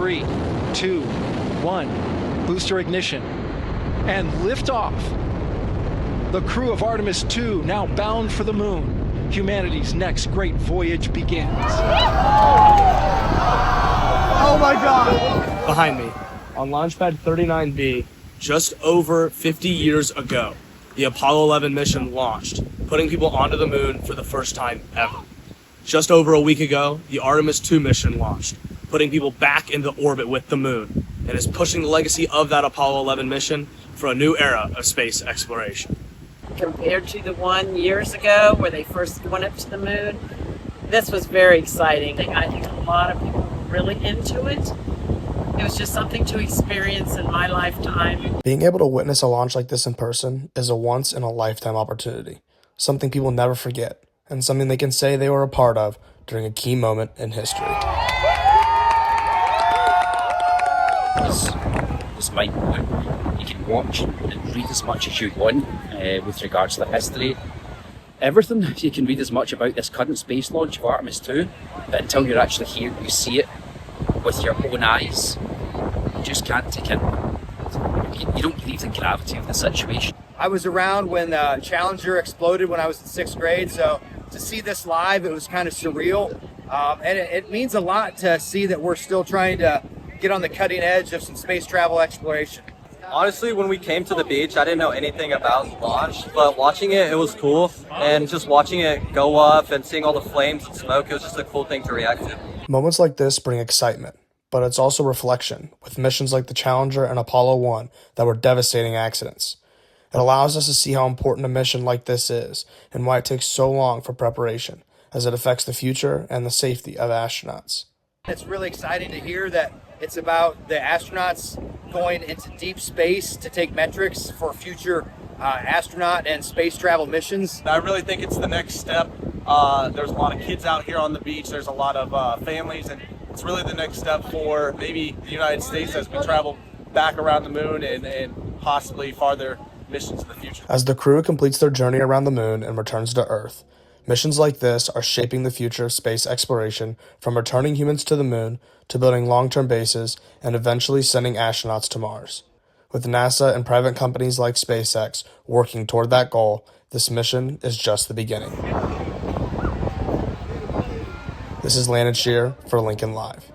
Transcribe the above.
3, 2, 1. Booster ignition. And liftoff. The crew of Artemis 2 now bound for the moon. Humanity's next great voyage begins. Oh my God! Behind me, on Launchpad 39B, just over 50 years ago, the Apollo 11 mission launched, putting people onto the moon for the first time ever. Just over a week ago, the Artemis 2 mission launched, putting people back into orbit with the moon, and is pushing the legacy of that Apollo 11 mission for a new era of space exploration. Compared to the one years ago where they first went up to the moon, this was very exciting. I think a lot of people were really into it. It was just something to experience in my lifetime. Being able to witness a launch like this in person is a once-in-a-lifetime opportunity, something people never forget, and something they can say they were a part of during a key moment in history. This might you can watch and read as much as you want with regards to the history. Everything. You can read as much about this current space launch of Artemis 2, but until you're actually here, you see it with your own eyes. You just can't take in. You don't believe the gravity of the situation. I was around when Challenger exploded when I was in 6th grade, so to see this live, it was kind of surreal. And it means a lot to see that we're still trying to get on the cutting edge of some space travel exploration. Honestly, when we came to the beach, I didn't know anything about the launch, but watching it, it was cool. And just watching it go up and seeing all the flames and smoke, it was just a cool thing to react to. Moments like this bring excitement, but it's also reflection, with missions like the Challenger and Apollo 1 that were devastating accidents. It allows us to see how important a mission like this is and why it takes so long for preparation, as it affects the future and the safety of astronauts. It's really exciting to hear that it's about the astronauts going into deep space to take metrics for future astronaut and space travel missions. I really think it's the next step. There's a lot of kids out here on the beach. There's a lot of families, and it's really the next step for maybe the United States as we travel back around the moon and possibly farther missions in the future. As the crew completes their journey around the moon and returns to Earth, missions like this are shaping the future of space exploration, from returning humans to the moon to building long-term bases and eventually sending astronauts to Mars. With NASA and private companies like SpaceX working toward that goal, this mission is just the beginning. This is Landon Shearer for Lincoln Live.